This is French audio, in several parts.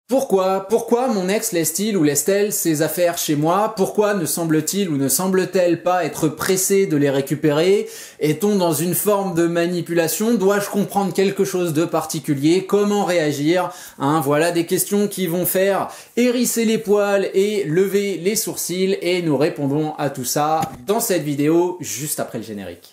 Pourquoi mon ex laisse-t-il ou laisse-t-elle ses affaires chez moi? Pourquoi ne semble-t-il ou ne semble-t-elle pas être pressée de les récupérer? Est-on dans une forme de manipulation? Dois-je comprendre quelque chose de particulier? Comment réagir? Voilà des questions qui vont faire hérisser les poils et lever les sourcils, et nous répondons à tout ça dans cette vidéo juste après le générique.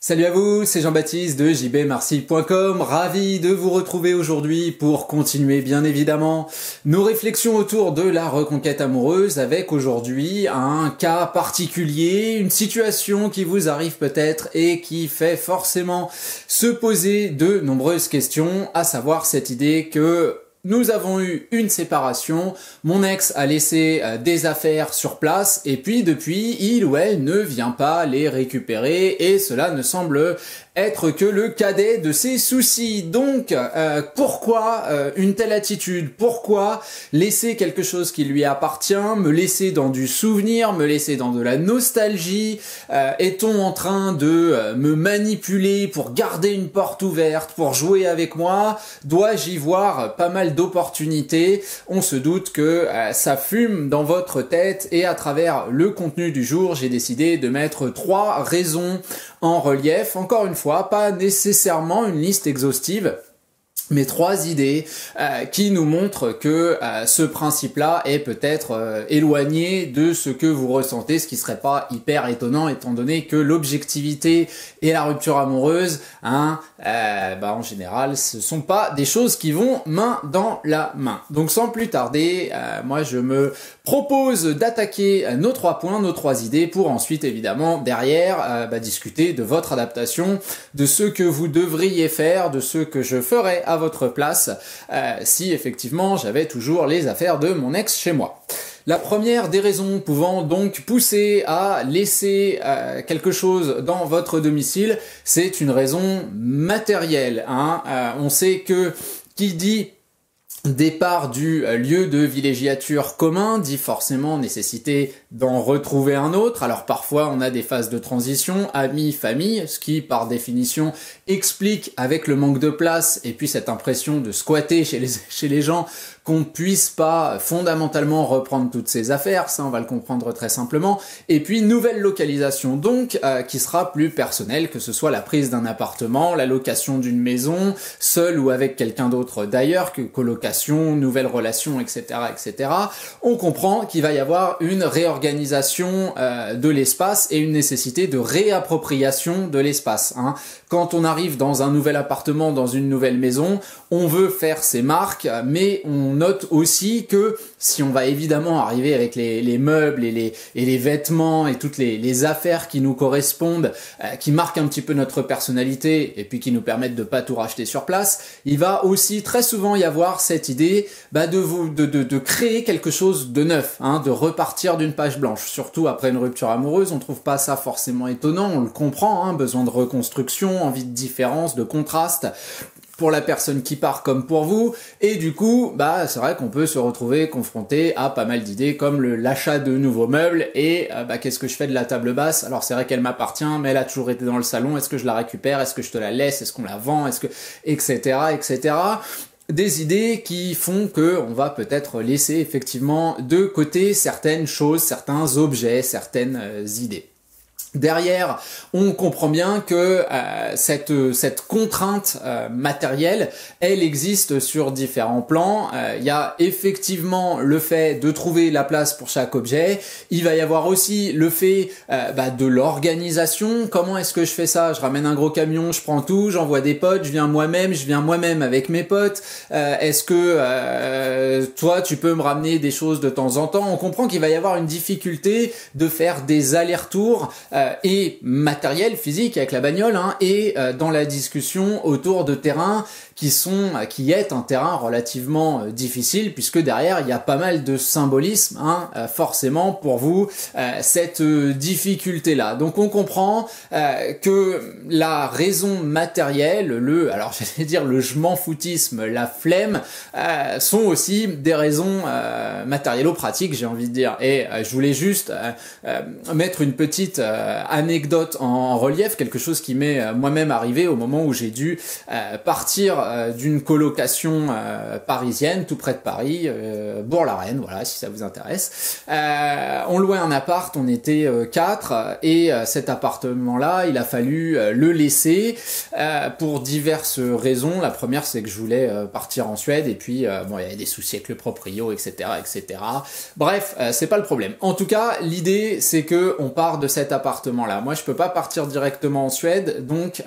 Salut à vous, c'est Jean-Baptiste de jbmarcil.com, ravi de vous retrouver aujourd'hui pour continuer bien évidemment nos réflexions autour de la reconquête amoureuse, avec aujourd'hui un cas particulier, une situation qui vous arrive peut-être et qui fait forcément se poser de nombreuses questions, à savoir cette idée que nous avons eu une séparation, mon ex a laissé des affaires sur place et puis depuis, il ou elle ne vient pas les récupérer et cela ne semble être que le cadet de ses soucis. Donc, pourquoi une telle attitude? Pourquoi laisser quelque chose qui lui appartient, me laisser dans du souvenir, me laisser dans de la nostalgie? Est-on en train de me manipuler pour garder une porte ouverte, pour jouer avec moi? Dois-je y voir pas mal d'opportunités? On se doute que ça fume dans votre tête, et à travers le contenu du jour, j'ai décidé de mettre 3 raisons en relief. Encore une fois, pas nécessairement une liste exhaustive, mais 3 idées qui nous montrent que ce principe-là est peut-être éloigné de ce que vous ressentez, ce qui serait pas hyper étonnant étant donné que l'objectivité et la rupture amoureuse, en général, ce sont pas des choses qui vont main dans la main. Donc sans plus tarder, moi je me propose d'attaquer nos 3 points, nos 3 idées, pour ensuite évidemment derrière discuter de votre adaptation, de ce que vous devriez faire, de ce que je ferais à votre place si effectivement j'avais toujours les affaires de mon ex chez moi. La première des raisons pouvant donc pousser à laisser quelque chose dans votre domicile, c'est une raison matérielle. On sait que qui dit départ du lieu de villégiature commun dit forcément nécessité d'en retrouver un autre. Alors parfois on a des phases de transition, amis, famille, ce qui par définition explique, avec le manque de place et puis cette impression de squatter chez les gens, qu'on ne puisse pas fondamentalement reprendre toutes ses affaires, ça on va le comprendre très simplement. Et puis nouvelle localisation donc qui sera plus personnelle, que ce soit la prise d'un appartement, la location d'une maison, seul ou avec quelqu'un d'autre d'ailleurs, que colocation, nouvelle relation, etc., etc. On comprend qu'il va y avoir une réorganisation de l'espace et une nécessité de réappropriation de l'espace. Quand on arrive dans un nouvel appartement, dans une nouvelle maison, on veut faire ses marques, mais on note aussi que si on va évidemment arriver avec les meubles et les vêtements et toutes les affaires qui nous correspondent, qui marquent un petit peu notre personnalité et puis qui nous permettent de pas tout racheter sur place, il va aussi très souvent y avoir cette idée de créer quelque chose de neuf, de repartir d'une page blanche. Surtout après une rupture amoureuse, on trouve pas ça forcément étonnant, on le comprend, besoin de reconstruction, envie de différence, de contraste, pour la personne qui part comme pour vous, et du coup, c'est vrai qu'on peut se retrouver confronté à pas mal d'idées comme l'achat de nouveaux meubles, et qu'est-ce que je fais de la table basse? Alors c'est vrai qu'elle m'appartient, mais elle a toujours été dans le salon, est-ce que je la récupère? Est-ce que je te la laisse? Est-ce qu'on la vend? Etc., etc. Des idées qui font que on va peut-être laisser effectivement de côté certaines choses, certains objets, certaines idées. Derrière, on comprend bien que cette contrainte matérielle, elle existe sur différents plans. Il y a effectivement le fait de trouver la place pour chaque objet. Il va y avoir aussi le fait de l'organisation. Comment est-ce que je fais ça? Je ramène un gros camion, je prends tout, j'envoie des potes, je viens moi-même avec mes potes. Est-ce que toi, tu peux me ramener des choses de temps en temps? On comprend qu'il va y avoir une difficulté de faire des allers-retours et matériel, physique avec la bagnole, et dans la discussion autour de terrains qui est un terrain relativement difficile, puisque derrière il y a pas mal de symbolisme, forcément pour vous, cette difficulté là. Donc on comprend que la raison matérielle, alors j'allais dire le je m'en foutisme, la flemme, sont aussi des raisons matériello-pratiques, j'ai envie de dire. Et je voulais juste mettre une petite anecdote en relief, quelque chose qui m'est moi-même arrivé au moment où j'ai dû partir d'une colocation parisienne, tout près de Paris, Bourg-la-Reine, voilà, si ça vous intéresse. On louait un appart, on était 4, et cet appartement-là, il a fallu le laisser pour diverses raisons. La première, c'est que je voulais partir en Suède, et puis bon, il y avait des soucis avec le proprio, etc., etc. Bref, c'est pas le problème. En tout cas, l'idée, c'est que on part de cet appartement-là. Moi, je peux pas partir directement en Suède, donc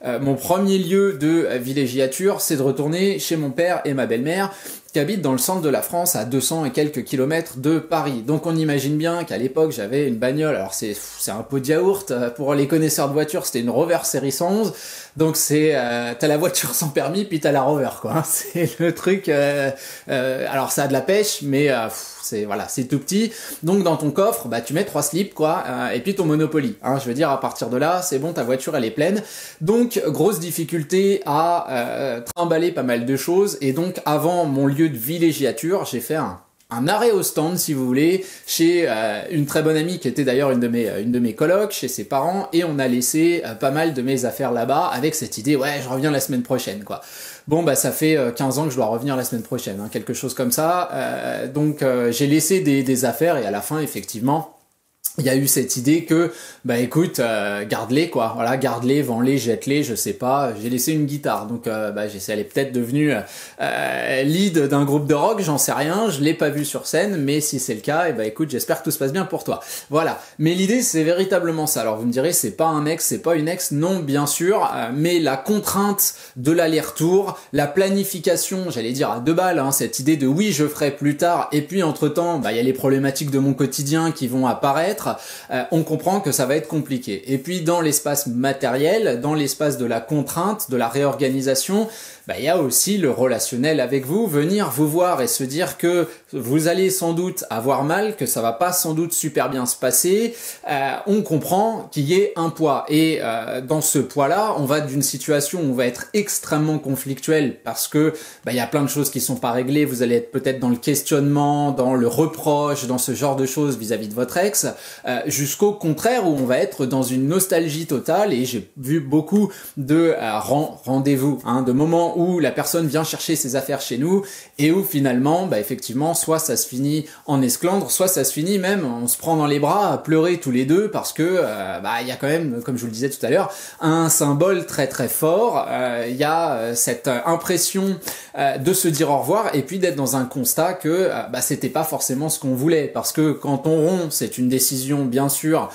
mon premier lieu de villégiature, c'est de retourner chez mon père et ma belle-mère, qui habitent dans le centre de la France, à 200 et quelques kilomètres de Paris. Donc on imagine bien qu'à l'époque, j'avais une bagnole, alors c'est un pot de yaourt, pour les connaisseurs de voitures, c'était une Rover série 111, donc c'est, t'as la voiture sans permis, puis t'as la Rover, quoi, hein. C'est le truc, alors ça a de la pêche, mais c'est, voilà, c'est tout petit, donc dans ton coffre, bah tu mets 3 slips, quoi, et puis ton Monopoly, hein, je veux dire, à partir de là, c'est bon, ta voiture, elle est pleine, donc grosse difficulté à trimballer pas mal de choses, et donc avant mon lieu de villégiature, j'ai fait un arrêt au stand, si vous voulez, chez une très bonne amie qui était d'ailleurs une de mes colocs, chez ses parents, et on a laissé pas mal de mes affaires là-bas avec cette idée, ouais, je reviens la semaine prochaine, quoi. Bon, bah ça fait 15 ans que je dois revenir la semaine prochaine, hein, quelque chose comme ça. Donc j'ai laissé des affaires, et à la fin, effectivement, il y a eu cette idée que, bah écoute, garde-les, quoi, voilà, garde-les, vends-les, jette-les, je sais pas, j'ai laissé une guitare, donc bah elle est peut-être devenue lead d'un groupe de rock, j'en sais rien, je l'ai pas vu sur scène, mais si c'est le cas, et bah écoute, j'espère que tout se passe bien pour toi. Voilà, mais l'idée c'est véritablement ça. Alors vous me direz, c'est pas un ex, c'est pas une ex, non bien sûr, mais la contrainte de l'aller-retour, la planification, j'allais dire à 2 balles, hein, cette idée de oui, je ferai plus tard, et puis entre-temps, bah il y a les problématiques de mon quotidien qui vont apparaître, on comprend que ça va être compliqué. Et puis dans l'espace matériel, dans l'espace de la contrainte, de la réorganisation, bah, il y a aussi le relationnel avec vous, venir vous voir et se dire que vous allez sans doute avoir mal, que ça va pas sans doute super bien se passer. On comprend qu'il y ait un poids, et dans ce poids-là, on va d'une situation où on va être extrêmement conflictuel parce que bah, il y a plein de choses qui sont pas réglées. Vous allez être peut-être dans le questionnement, dans le reproche, dans ce genre de choses vis-à-vis de votre ex, jusqu'au contraire où on va être dans une nostalgie totale. Et j'ai vu beaucoup de rendez-vous, hein, de moments où la personne vient chercher ses affaires chez nous et où finalement, bah effectivement, soit ça se finit en esclandre, soit ça se finit même, on se prend dans les bras à pleurer tous les deux parce que bah il y a quand même, comme je vous le disais tout à l'heure, un symbole très très fort. Il y a cette impression de se dire au revoir et puis d'être dans un constat que bah c'était pas forcément ce qu'on voulait, parce que quand on rompt, c'est une décision bien sûr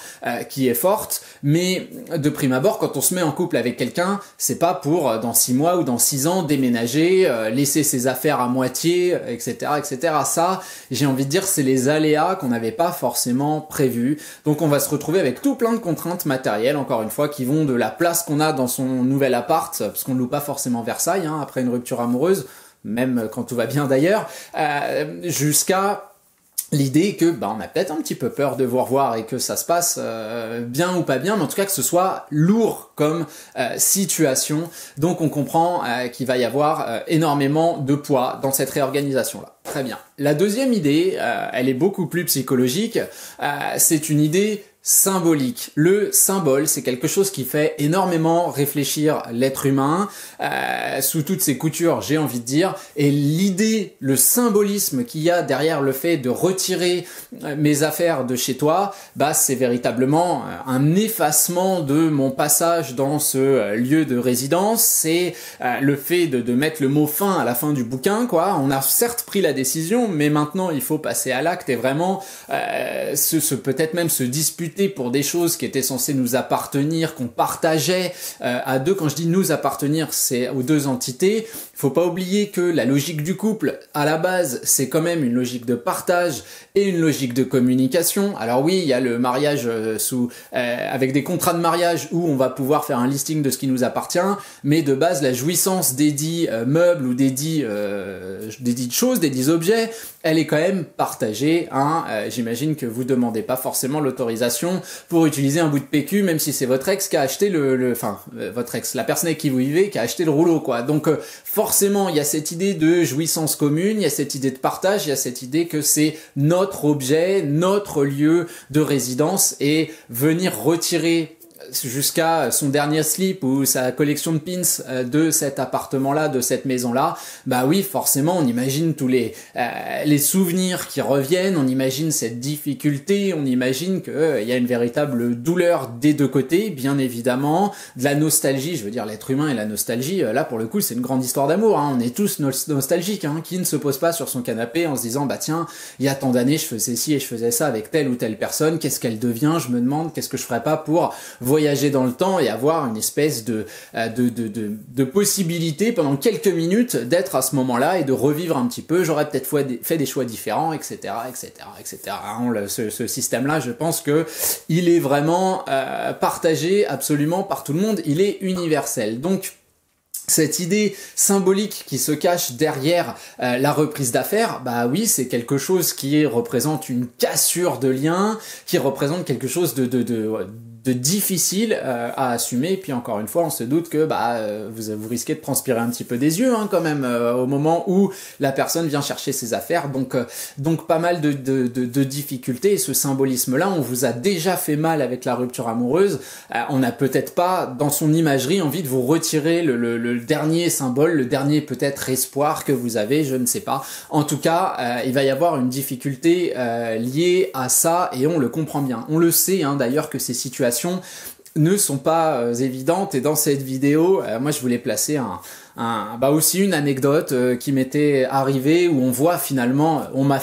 qui est forte, mais de prime abord, quand on se met en couple avec quelqu'un, c'est pas pour dans 6 mois ou dans 6 ans déménager, laisser ses affaires à moitié, etc., etc. Ça, j'ai envie de dire, c'est les aléas qu'on n'avait pas forcément prévus. Donc on va se retrouver avec tout plein de contraintes matérielles, encore une fois, qui vont de la place qu'on a dans son nouvel appart, parce qu'on ne loue pas forcément Versailles, hein, après une rupture amoureuse, même quand tout va bien d'ailleurs, jusqu'à l'idée que bah on a peut-être un petit peu peur de vous revoir et que ça se passe bien ou pas bien, mais en tout cas que ce soit lourd comme situation. Donc on comprend qu'il va y avoir énormément de poids dans cette réorganisation-là. Très bien. La deuxième idée, elle est beaucoup plus psychologique. C'est une idée symbolique. Le symbole, c'est quelque chose qui fait énormément réfléchir l'être humain, sous toutes ses coutures, j'ai envie de dire, et l'idée, le symbolisme qu'il y a derrière le fait de retirer mes affaires de chez toi, bah c'est véritablement un effacement de mon passage dans ce lieu de résidence. C'est le fait de mettre le mot fin à la fin du bouquin, quoi. On a certes pris la décision, mais maintenant il faut passer à l'acte et vraiment peut-être même se disputer pour des choses qui étaient censées nous appartenir, qu'on partageait à deux. Quand je dis nous appartenir, c'est aux deux entités. Il faut pas oublier que la logique du couple, à la base, c'est quand même une logique de partage et une logique de communication. Alors oui, il y a le mariage avec des contrats de mariage où on va pouvoir faire un listing de ce qui nous appartient, mais de base, la jouissance des dits meubles ou des dits choses, des dits objets, elle est quand même partagée, hein. J'imagine que vous demandez pas forcément l'autorisation pour utiliser un bout de PQ, même si c'est votre ex qui a acheté votre ex, la personne avec qui vous vivez, qui a acheté le rouleau, quoi. Donc forcément, il y a cette idée de jouissance commune, il y a cette idée de partage, il y a cette idée que c'est notre objet, notre lieu de résidence, et venir retirer jusqu'à son dernier slip ou sa collection de pins de cet appartement-là, de cette maison-là, bah oui, forcément, on imagine tous les souvenirs qui reviennent, on imagine cette difficulté, on imagine qu'il y a une véritable douleur des deux côtés, bien évidemment, de la nostalgie, je veux dire l'être humain et la nostalgie, là pour le coup c'est une grande histoire d'amour, hein. On est tous nostalgiques, hein. Qui ne se pose pas sur son canapé en se disant bah tiens, il y a tant d'années je faisais ci et je faisais ça avec telle ou telle personne, qu'est-ce qu'elle devient, je me demande qu'est-ce que je ferais pas pour voyager dans le temps et avoir une espèce de possibilité pendant quelques minutes d'être à ce moment-là et de revivre un petit peu, j'aurais peut-être fait des choix différents, etc., etc., etc. Ce système-là, je pense que il est vraiment partagé absolument par tout le monde, il est universel. Donc, cette idée symbolique qui se cache derrière la reprise d'affaires, bah oui, c'est quelque chose qui représente une cassure de lien, qui représente quelque chose de difficile à assumer. Et puis encore une fois, on se doute que vous risquez de transpirer un petit peu des yeux, hein, quand même, au moment où la personne vient chercher ses affaires. Donc pas mal de difficultés. Et ce symbolisme-là, on vous a déjà fait mal avec la rupture amoureuse. On n'a peut-être pas, dans son imagerie, envie de vous retirer le dernier symbole, le dernier peut-être espoir que vous avez, je ne sais pas. En tout cas, il va y avoir une difficulté liée à ça, et on le comprend bien. On le sait, hein, d'ailleurs, que ces situations ne sont pas évidentes, et dans cette vidéo, moi je voulais placer aussi une anecdote qui m'était arrivée, où on voit finalement, on m'a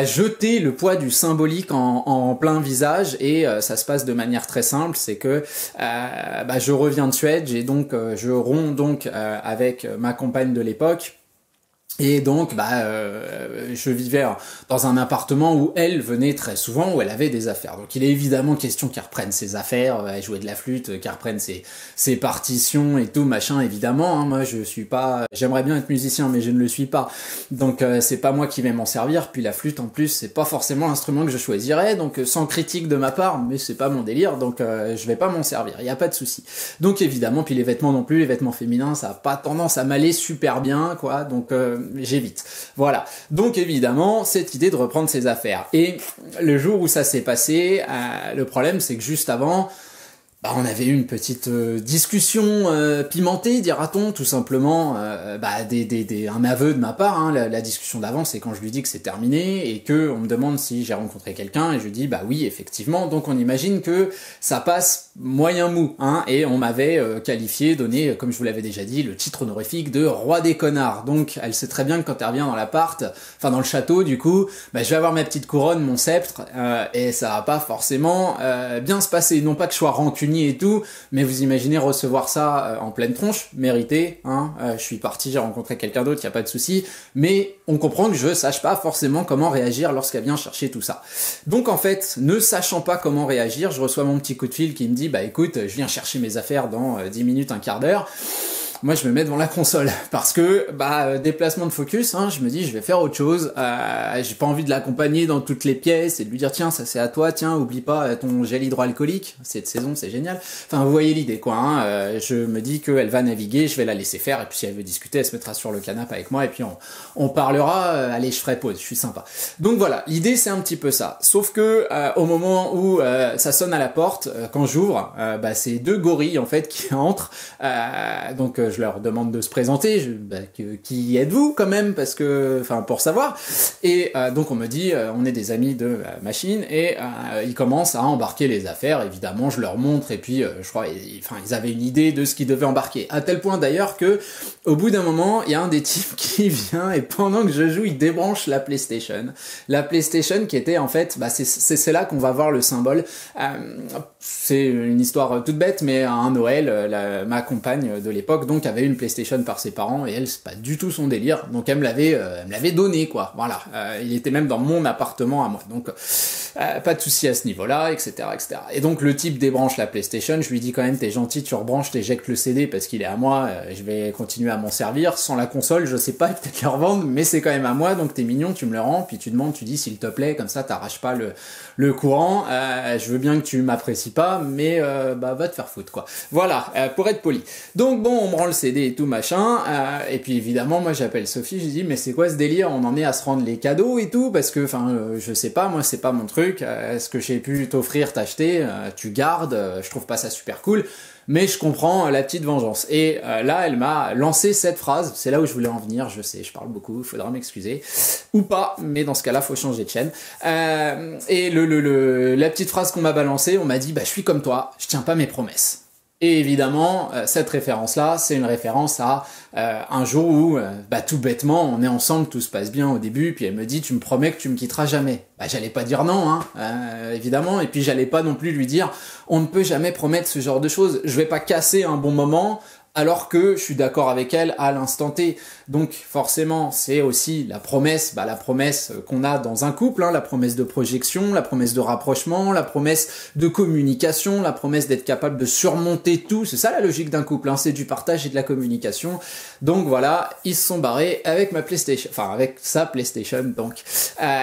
jeté le poids du symbolique en plein visage, et ça se passe de manière très simple, c'est que je reviens de Suède, je romps avec ma compagne de l'époque. Et donc, je vivais dans un appartement où elle venait très souvent, où elle avait des affaires. Donc, il est évidemment question qu'elle reprenne ses affaires, elle jouait de la flûte, qu'elle reprenne ses partitions et tout, machin, évidemment. Hein. Moi, j'aimerais bien être musicien, mais je ne le suis pas. Donc, c'est pas moi qui vais m'en servir. Puis la flûte, en plus, c'est pas forcément l'instrument que je choisirais. Donc, sans critique de ma part, mais c'est pas mon délire. Donc, je vais pas m'en servir. Il y a pas de souci. Donc, évidemment, puis les vêtements non plus, les vêtements féminins, ça a pas tendance à m'aller super bien, quoi. Donc, j'évite. Voilà. Donc évidemment, cette idée de reprendre ses affaires. Et le jour où ça s'est passé, le problème c'est que juste avant, on avait eu une petite discussion pimentée, dira-t-on, tout simplement, un aveu de ma part, hein. La discussion d'avant, c'est quand je lui dis que c'est terminé et que on me demande si j'ai rencontré quelqu'un, et je dis bah oui, effectivement. Donc on imagine que ça passe moyen mou, hein, et on m'avait donné, comme je vous l'avais déjà dit, le titre honorifique de roi des connards. Donc elle sait très bien que quand elle revient dans l'appart, enfin dans le château du coup, je vais avoir ma petite couronne, mon sceptre, et ça va pas forcément bien se passer. Non pas que je sois rancunier et tout, mais vous imaginez recevoir ça en pleine tronche, mérité, hein, je suis parti, j'ai rencontré quelqu'un d'autre, y a pas de souci, mais on comprend que je sache pas forcément comment réagir lorsqu'elle vient chercher tout ça. Donc en fait, ne sachant pas comment réagir, je reçois mon petit coup de fil qui me dit écoute, je viens chercher mes affaires dans 10 minutes, un quart d'heure. Moi je me mets devant la console parce que déplacement de focus, hein, je me dis je vais faire autre chose, j'ai pas envie de l'accompagner dans toutes les pièces et de lui dire tiens ça c'est à toi, tiens oublie pas ton gel hydroalcoolique, cette saison c'est génial. Enfin vous voyez l'idée quoi, hein, je me dis qu'elle va naviguer, je vais la laisser faire, et puis si elle veut discuter elle se mettra sur le canapé avec moi et puis on parlera, allez je ferai pause, je suis sympa. Donc voilà, l'idée c'est un petit peu ça, sauf que au moment où ça sonne à la porte, quand j'ouvre, c'est deux gorilles en fait qui entrent, donc je leur demande de se présenter, qui êtes-vous quand même, parce que, enfin, pour savoir. Et donc on me dit, on est des amis de machine, et ils commencent à embarquer les affaires. Évidemment, je leur montre, et puis je crois, ils avaient une idée de ce qu'ils devaient embarquer. À tel point d'ailleurs que, au bout d'un moment, il y a un des types qui vient, et pendant que je joue, il débranche la PlayStation. La PlayStation qui était en fait, c'est là qu'on va voir le symbole. c'est une histoire toute bête, mais à un Noël, ma compagne de l'époque donc avait une PlayStation par ses parents et elle, c'est pas du tout son délire, donc elle me l'avait donné quoi. Voilà, il était même dans mon appartement à moi, donc pas de souci à ce niveau-là, etc., etc. Et donc le type débranche la PlayStation, je lui dis quand même t'es gentil, tu rebranches, t'éjectes le CD parce qu'il est à moi, je vais continuer à m'en servir. Sans la console, je sais pas, peut-être le revendre, mais c'est quand même à moi, donc t'es mignon, tu me le rends, puis tu demandes, tu dis s'il te plaît, comme ça t'arraches pas le courant. Je veux bien que tu m'apprécies pas, mais va te faire foutre quoi. Voilà, pour être poli. Donc bon, on me rend le CD et tout machin, et puis évidemment moi j'appelle Sophie, je dis mais c'est quoi ce délire, on en est à se rendre les cadeaux et tout, parce que je sais pas, moi c'est pas mon truc, est-ce que j'ai pu t'offrir, t'acheter, tu gardes, je trouve pas ça super cool. Mais je comprends la petite vengeance. Et là, elle m'a lancé cette phrase. C'est là où je voulais en venir. Je sais, je parle beaucoup. Il faudra m'excuser. Ou pas. Mais dans ce cas-là, faut changer de chaîne. Et la petite phrase qu'on m'a balancée, on m'a dit, je suis comme toi. Je tiens pas mes promesses. Et évidemment, cette référence-là, c'est une référence à un jour où, tout bêtement, on est ensemble, tout se passe bien au début, puis elle me dit « tu me promets que tu me quitteras jamais ». J'allais pas dire non, hein, évidemment, et puis j'allais pas non plus lui dire « on ne peut jamais promettre ce genre de choses, je vais pas casser un bon moment ». Alors que je suis d'accord avec elle à l'instant T. Donc forcément, c'est aussi la promesse qu'on a dans un couple, hein, la promesse de projection, la promesse de rapprochement, la promesse de communication, la promesse d'être capable de surmonter tout. C'est ça la logique d'un couple, hein, c'est du partage et de la communication. Donc voilà, ils se sont barrés avec ma PlayStation, enfin avec sa PlayStation donc.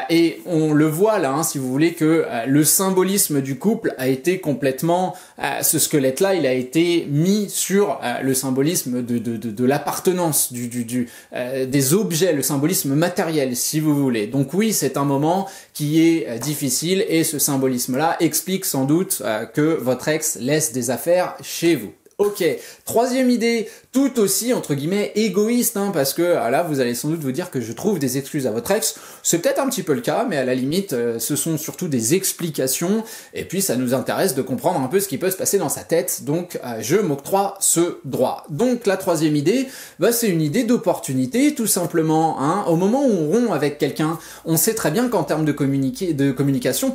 Et on le voit là, hein, si vous voulez, que le symbolisme du couple a été complètement, ce squelette-là, il a été mis sur le symbolisme de l'appartenance, des objets, le symbolisme matériel, si vous voulez. Donc oui, c'est un moment qui est difficile et ce symbolisme-là explique sans doute que votre ex laisse des affaires chez vous. Ok, troisième idée, tout aussi entre guillemets égoïste, hein, parce que là vous allez sans doute vous dire que je trouve des excuses à votre ex, c'est peut-être un petit peu le cas, mais à la limite ce sont surtout des explications, et puis ça nous intéresse de comprendre un peu ce qui peut se passer dans sa tête, donc je m'octroie ce droit. Donc la troisième idée, c'est une idée d'opportunité tout simplement, hein. Au moment où on rompt avec quelqu'un, on sait très bien qu'en termes de communication,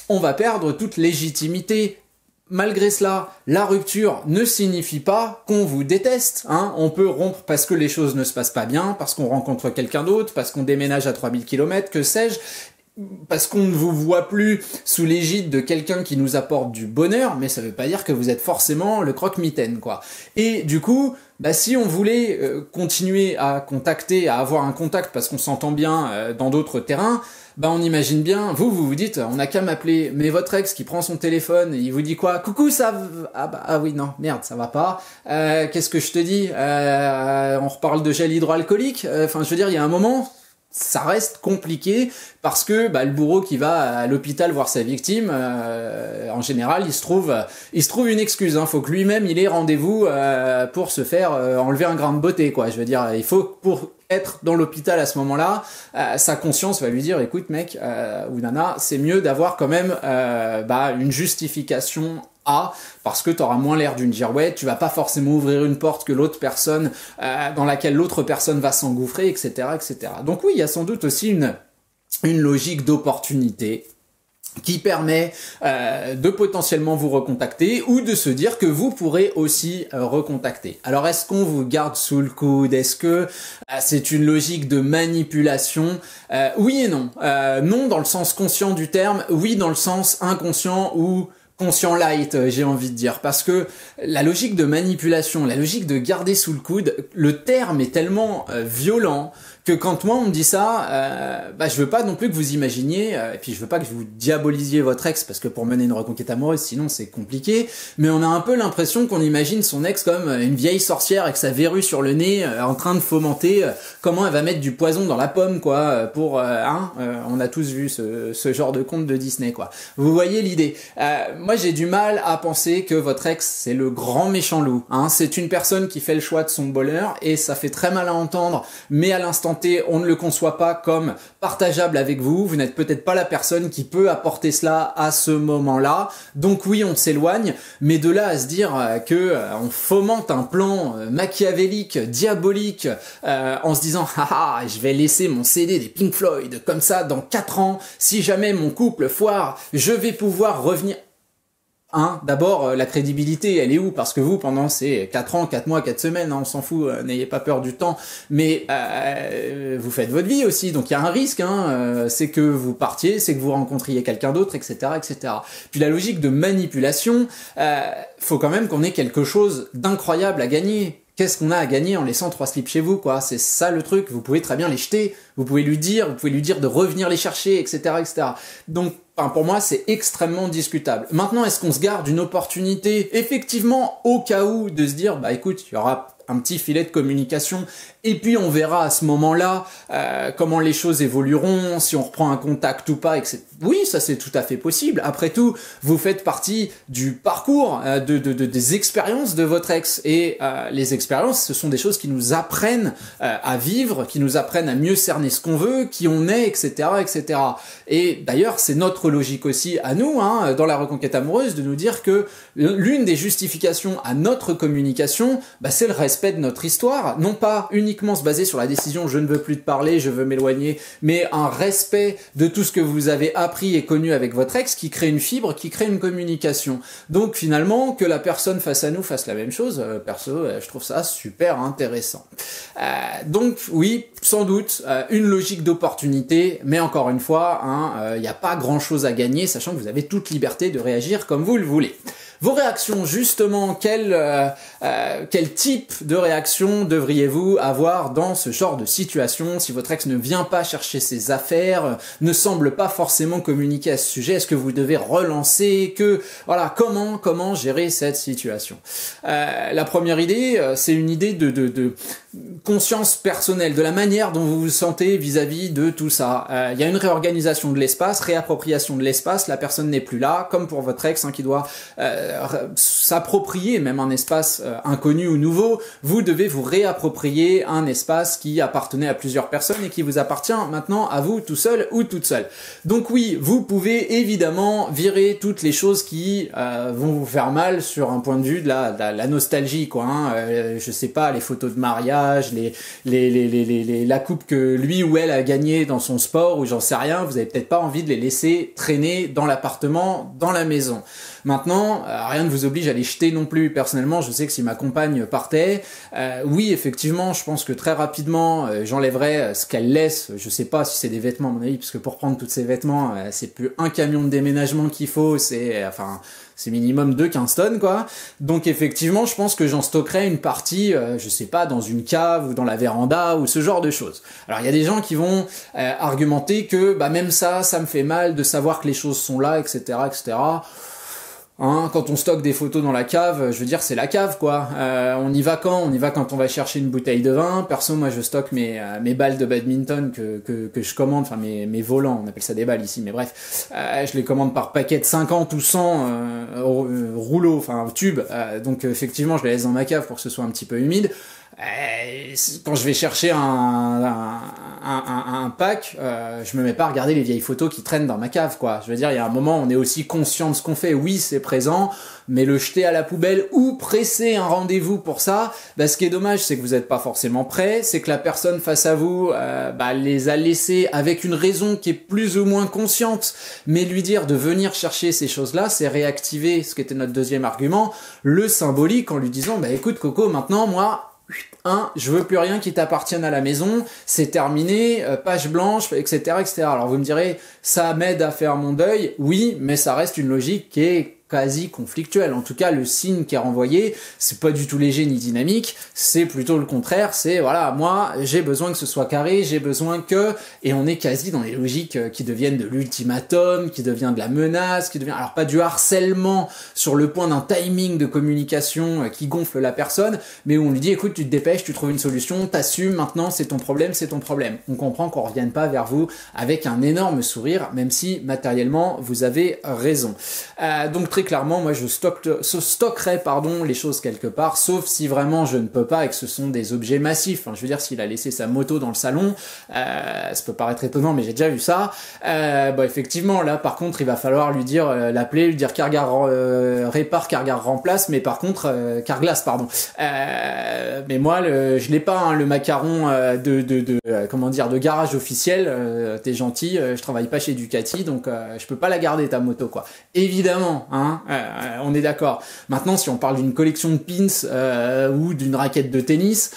on va perdre toute légitimité. Malgré cela, la rupture ne signifie pas qu'on vous déteste, hein. On peut rompre parce que les choses ne se passent pas bien, parce qu'on rencontre quelqu'un d'autre, parce qu'on déménage à 3000 km, que sais-je, parce qu'on ne vous voit plus sous l'égide de quelqu'un qui nous apporte du bonheur, mais ça veut pas dire que vous êtes forcément le croque-mitaine, quoi. Et du coup, si on voulait continuer à contacter, à avoir un contact parce qu'on s'entend bien dans d'autres terrains, on imagine bien, vous dites, on n'a qu'à m'appeler, mais votre ex qui prend son téléphone, il vous dit quoi? Coucou, ça va... Ah oui, non, merde, ça va pas. Qu'est-ce que je te dis? On reparle de gel hydroalcoolique? Je veux dire, il y a un moment, ça reste compliqué parce que le bourreau qui va à l'hôpital voir sa victime, en général, il se trouve une excuse. Hein. Faut que lui-même il ait rendez-vous pour se faire enlever un grain de beauté, quoi. Je veux dire, il faut pour être dans l'hôpital à ce moment-là, sa conscience va lui dire, écoute mec ou nana, c'est mieux d'avoir quand même une justification parce que t'auras moins l'air d'une girouette, tu vas pas forcément ouvrir une porte que l'autre personne, dans laquelle l'autre personne va s'engouffrer, etc., etc. Donc oui, il y a sans doute aussi une logique d'opportunité qui permet de potentiellement vous recontacter ou de se dire que vous pourrez aussi recontacter. Alors est-ce qu'on vous garde sous le coude? Est-ce que c'est une logique de manipulation? Oui et non. Non dans le sens conscient du terme, oui dans le sens inconscient ou conscient light, j'ai envie de dire, parce que la logique de manipulation, la logique de garder sous le coude, le terme est tellement violent que quand moi on me dit ça, je veux pas non plus que vous imaginiez, et puis je veux pas que vous diabolisiez votre ex, parce que pour mener une reconquête amoureuse, sinon c'est compliqué, mais on a un peu l'impression qu'on imagine son ex comme une vieille sorcière avec sa verrue sur le nez, en train de fomenter comment elle va mettre du poison dans la pomme, quoi, pour, on a tous vu ce genre de conte de Disney, quoi. Vous voyez l'idée. Moi j'ai du mal à penser que votre ex c'est le grand méchant loup, hein. C'est une personne qui fait le choix de son bonheur, et ça fait très mal à entendre, mais à l'instant T, on ne le conçoit pas comme partageable avec vous. Vous n'êtes peut-être pas la personne qui peut apporter cela à ce moment-là. Donc oui, on s'éloigne, mais de là à se dire que on fomente un plan machiavélique, diabolique, en se disant je vais laisser mon CD des Pink Floyd comme ça dans 4 ans. Si jamais mon couple foire, je vais pouvoir revenir. D'abord, la crédibilité, elle est où? Parce que vous, pendant ces 4 ans, 4 mois, 4 semaines, hein, on s'en fout, n'ayez pas peur du temps, mais vous faites votre vie aussi, donc il y a un risque, c'est que vous partiez, c'est que vous rencontriez quelqu'un d'autre, etc., etc. Puis la logique de manipulation, faut quand même qu'on ait quelque chose d'incroyable à gagner. Qu'est-ce qu'on a à gagner en laissant 3 slips chez vous, quoi? C'est ça le truc. Vous pouvez très bien les jeter. Vous pouvez lui dire de revenir les chercher, etc., etc. Donc, pour moi, c'est extrêmement discutable. Maintenant, est-ce qu'on se garde une opportunité, effectivement, au cas où, de se dire, bah écoute, il y aura un petit filet de communication, et puis on verra à ce moment-là comment les choses évolueront, si on reprend un contact ou pas, etc. Oui, ça c'est tout à fait possible. Après tout, vous faites partie du parcours des expériences de votre ex, et les expériences, ce sont des choses qui nous apprennent à vivre, qui nous apprennent à mieux cerner ce qu'on veut, qui on est, etc., etc. Et d'ailleurs, c'est notre logique aussi à nous, dans la reconquête amoureuse, de nous dire que l'une des justifications à notre communication, c'est le respect de notre histoire, non pas uniquement se baser sur la décision je ne veux plus te parler, je veux m'éloigner, mais un respect de tout ce que vous avez appris et connu avec votre ex qui crée une fibre, qui crée une communication. Donc finalement, que la personne face à nous fasse la même chose, perso, je trouve ça super intéressant. Donc oui, sans doute, une logique d'opportunité, mais encore une fois, il n'y a pas grand chose à gagner, sachant que vous avez toute liberté de réagir comme vous le voulez. Vos réactions, justement, quel type de réaction devriez-vous avoir dans ce genre de situation? Si votre ex ne vient pas chercher ses affaires, ne semble pas forcément communiquer à ce sujet, est-ce que vous devez relancer? Comment gérer cette situation? La première idée, c'est une idée de conscience personnelle, de la manière dont vous vous sentez vis-à-vis de tout ça. Il y a une réorganisation de l'espace, réappropriation de l'espace, la personne n'est plus là, comme pour votre ex qui doit s'approprier même un espace inconnu ou nouveau. Vous devez vous réapproprier un espace qui appartenait à plusieurs personnes et qui vous appartient maintenant à vous tout seul ou toute seule. Donc oui, vous pouvez évidemment virer toutes les choses qui vont vous faire mal sur un point de vue de la nostalgie, quoi. Je sais pas, les photos de mariage, la coupe que lui ou elle a gagnée dans son sport, ou j'en sais rien, vous avez peut-être pas envie de les laisser traîner dans l'appartement, dans la maison. Maintenant, rien ne vous oblige à les jeter non plus. Personnellement, je sais que si ma compagne partait, oui, effectivement, je pense que très rapidement, j'enlèverais ce qu'elle laisse. Je sais pas si c'est des vêtements, à mon avis, parce que pour prendre tous ces vêtements, c'est plus un camion de déménagement qu'il faut, c'est minimum 15 tonnes, quoi. Donc effectivement, je pense que j'en stockerais une partie, je sais pas, dans une cave ou dans la véranda ou ce genre de choses. Alors il y a des gens qui vont argumenter que même ça me fait mal de savoir que les choses sont là, etc., etc. Quand on stocke des photos dans la cave, je veux dire, c'est la cave, quoi. On y va quand? On y va quand on va chercher une bouteille de vin. Perso, moi, je stocke mes balles de badminton que je commande, enfin mes volants, on appelle ça des balles ici, mais bref, je les commande par paquet de 50 ou 100 rouleaux, enfin tubes. Donc effectivement, je les laisse dans ma cave pour que ce soit un petit peu humide. Quand je vais chercher un pack, je me mets pas à regarder les vieilles photos qui traînent dans ma cave, quoi. Je veux dire, il y a un moment, on est aussi conscient de ce qu'on fait. Oui, c'est présent, mais le jeter à la poubelle ou presser un rendez-vous pour ça, ce qui est dommage, c'est que vous n'êtes pas forcément prêt, c'est que la personne face à vous les a laissés avec une raison qui est plus ou moins consciente, mais lui dire de venir chercher ces choses-là, c'est réactiver, ce qui était notre deuxième argument, le symbolique, en lui disant, écoute Coco, maintenant, moi, je veux plus rien qui t'appartienne à la maison, c'est terminé, page blanche, etc., etc. Alors vous me direz, ça m'aide à faire mon deuil, oui, mais ça reste une logique qui est quasi conflictuelle. En tout cas, le signe qui est renvoyé, c'est pas du tout léger ni dynamique, c'est plutôt le contraire, c'est voilà, moi, j'ai besoin que ce soit carré, j'ai besoin que, et on est quasi dans les logiques qui deviennent de l'ultimatum, qui devient de la menace, qui devient, alors pas du harcèlement sur le point d'un timing de communication qui gonfle la personne, mais où on lui dit, écoute, tu te dépêches, tu trouves une solution, t'assumes, maintenant, c'est ton problème, c'est ton problème. On comprend qu'on revienne pas vers vous avec un énorme sourire, même si matériellement, vous avez raison. Donc très clairement, moi je stockerais les choses quelque part, sauf si vraiment je ne peux pas et que ce sont des objets massifs. Je veux dire, s'il a laissé sa moto dans le salon, ça peut paraître étonnant, mais j'ai déjà vu ça. Effectivement, là par contre, il va falloir lui dire, l'appeler, lui dire répare, Carglass remplace, mais par contre, Carglass, pardon. Mais moi, je l'ai pas, le macaron de garage officiel. T'es gentil, je travaille pas chez Ducati, donc je peux pas la garder ta moto, quoi. Évidemment, hein, on est d'accord. Maintenant, si on parle d'une collection de pins ou d'une raquette de tennis,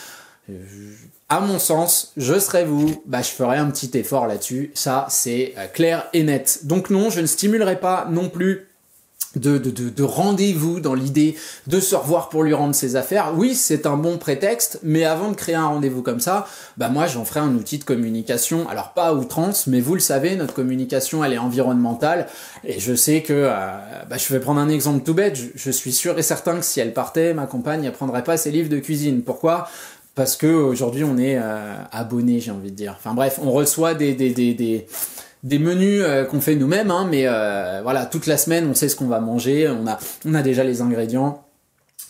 à mon sens, je serais vous, je ferais un petit effort là-dessus. Ça, c'est clair et net. Donc non, je ne stimulerai pas non plus de rendez-vous dans l'idée de se revoir pour lui rendre ses affaires. Oui, c'est un bon prétexte, mais avant de créer un rendez-vous comme ça, moi j'en ferai un outil de communication. Alors pas à outrance, mais vous le savez, notre communication elle est environnementale, et je sais que je vais prendre un exemple tout bête. Je suis sûr et certain que si elle partait, ma compagne elle prendrait pas ses livres de cuisine. Pourquoi ? Parce que aujourd'hui on est abonné, j'ai envie de dire. Enfin bref, on reçoit des menus qu'on fait nous-mêmes, hein, mais voilà, toute la semaine on sait ce qu'on va manger, on a déjà les ingrédients.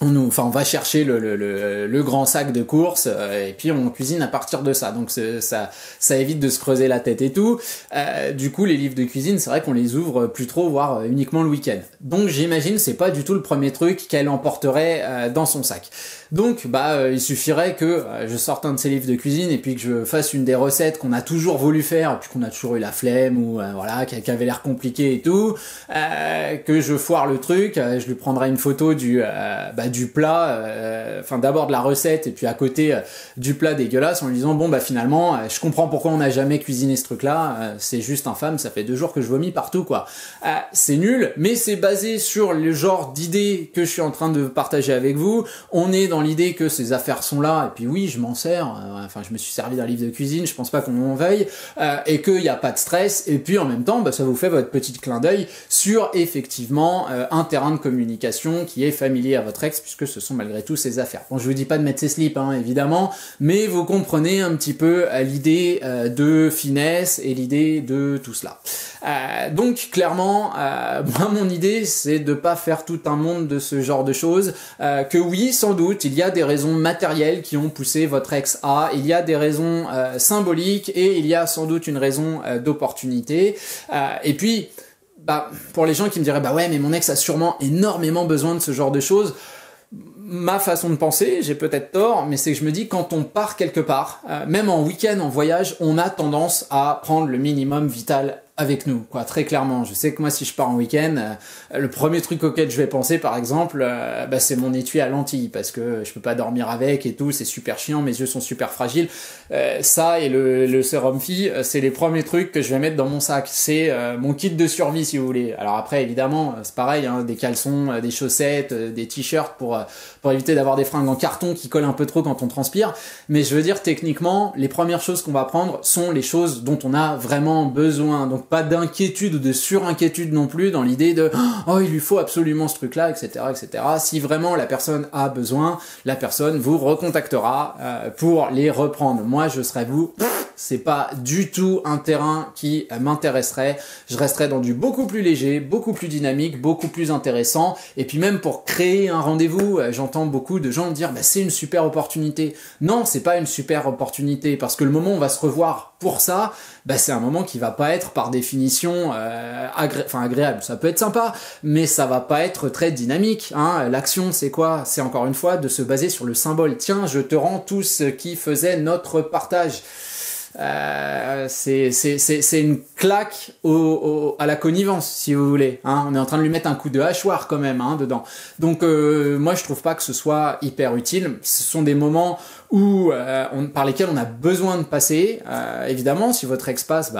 On va chercher le grand sac de courses et puis on cuisine à partir de ça. Donc ça évite de se creuser la tête et tout. Du coup, les livres de cuisine, c'est vrai qu'on les ouvre plus trop, voire uniquement le week-end. Donc j'imagine c'est pas du tout le premier truc qu'elle emporterait dans son sac. Donc il suffirait que je sorte un de ces livres de cuisine et puis que je fasse une des recettes qu'on a toujours voulu faire, puis qu'on a toujours eu la flemme ou qui avait l'air compliqué et tout, que je foire le truc, je lui prendrai une photo du plat, d'abord de la recette et puis à côté du plat dégueulasse en lui disant finalement je comprends pourquoi on n'a jamais cuisiné ce truc là, c'est juste infâme, ça fait 2 jours que je vomis partout quoi. C'est nul, mais c'est basé sur le genre d'idée que je suis en train de partager avec vous. On est dans l'idée que ces affaires sont là, et puis oui je m'en sers, je me suis servi d'un livre de cuisine, je pense pas qu'on m'en veuille, et qu'il n'y a pas de stress, et puis en même temps ça vous fait votre petit clin d'œil sur effectivement un terrain de communication qui est familier à votre ex, puisque ce sont malgré tout ses affaires. Bon, je vous dis pas de mettre ses slips, hein, évidemment, mais vous comprenez un petit peu l'idée de finesse et l'idée de tout cela. Donc clairement, moi mon idée c'est de pas faire tout un monde de ce genre de choses, que oui sans doute il y a des raisons matérielles qui ont poussé votre ex à, il y a des raisons symboliques et il y a sans doute une raison d'opportunité, et puis pour les gens qui me diraient ouais mais mon ex a sûrement énormément besoin de ce genre de choses, ma façon de penser, j'ai peut-être tort, mais c'est que je me dis quand on part quelque part, même en week-end, en voyage, on a tendance à prendre le minimum vital avec nous, quoi, très clairement. Je sais que moi, si je pars en week-end, le premier truc auquel je vais penser, par exemple, c'est mon étui à lentilles, parce que je peux pas dormir avec et tout, c'est super chiant, mes yeux sont super fragiles. Ça et le sérum fille, c'est les premiers trucs que je vais mettre dans mon sac. C'est mon kit de survie, si vous voulez. Alors après, évidemment, c'est pareil, hein, des caleçons, des chaussettes, des t-shirts pour éviter d'avoir des fringues en carton qui collent un peu trop quand on transpire. Mais je veux dire, techniquement, les premières choses qu'on va prendre sont les choses dont on a vraiment besoin. Donc pas d'inquiétude ou de surinquiétude non plus dans l'idée de oh il lui faut absolument ce truc là, etc., etc. Si vraiment la personne a besoin, la personne vous recontactera pour les reprendre. Moi je serais vous, c'est pas du tout un terrain qui m'intéresserait. Je resterais dans du beaucoup plus léger, beaucoup plus dynamique, beaucoup plus intéressant. Et puis même pour créer un rendez-vous, j'entends beaucoup de gens dire c'est une super opportunité. Non, c'est pas une super opportunité, parce que le moment où on va se revoir pour ça, c'est un moment qui va pas être par définition agréable. Ça peut être sympa, mais ça va pas être très dynamique, hein. L'action, c'est quoi ? C'est encore une fois de se baser sur le symbole. Tiens, je te rends tout ce qui faisait notre partage. C'est une claque à la connivence, si vous voulez, hein. On est en train de lui mettre un coup de hachoir quand même, hein, dedans. Donc moi je trouve pas que ce soit hyper utile. Ce sont des moments où par lesquels on a besoin de passer. Évidemment, si votre ex passe,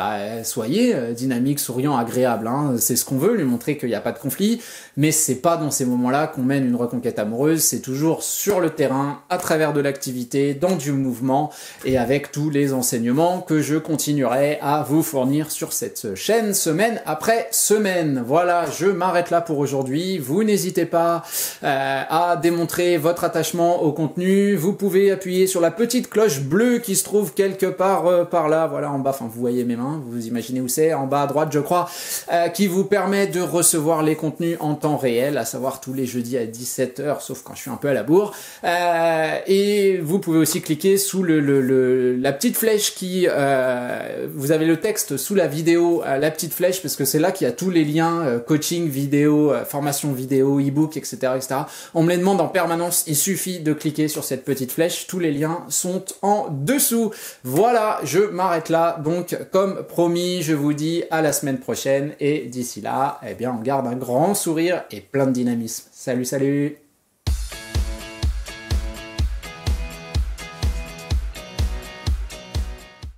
soyez dynamique, souriant, agréable, hein. C'est ce qu'on veut, lui montrer qu'il n'y a pas de conflit. Mais c'est pas dans ces moments-là qu'on mène une reconquête amoureuse. C'est toujours sur le terrain, à travers de l'activité, dans du mouvement et avec tous les enseignements que je continuerai à vous fournir sur cette chaîne semaine après semaine. Voilà, je m'arrête là pour aujourd'hui. Vous n'hésitez pas à démontrer votre attachement au contenu. Vous pouvez appuyer sur la petite cloche bleue qui se trouve quelque part par là, voilà en bas, vous voyez mes mains, vous imaginez où c'est, en bas à droite je crois, qui vous permet de recevoir les contenus en temps réel, à savoir tous les jeudis à 17h, sauf quand je suis un peu à la bourre. Et vous pouvez aussi cliquer sous la petite flèche qui vous avez le texte sous la vidéo, la petite flèche, parce que c'est là qu'il y a tous les liens coaching vidéo, formation vidéo, e-book, etc., etc. On me les demande en permanence, il suffit de cliquer sur cette petite flèche, tous les liens sont en dessous. Voilà, je m'arrête là. Donc, comme promis, je vous dis à la semaine prochaine. Et d'ici là, eh bien, on garde un grand sourire et plein de dynamisme. Salut, salut!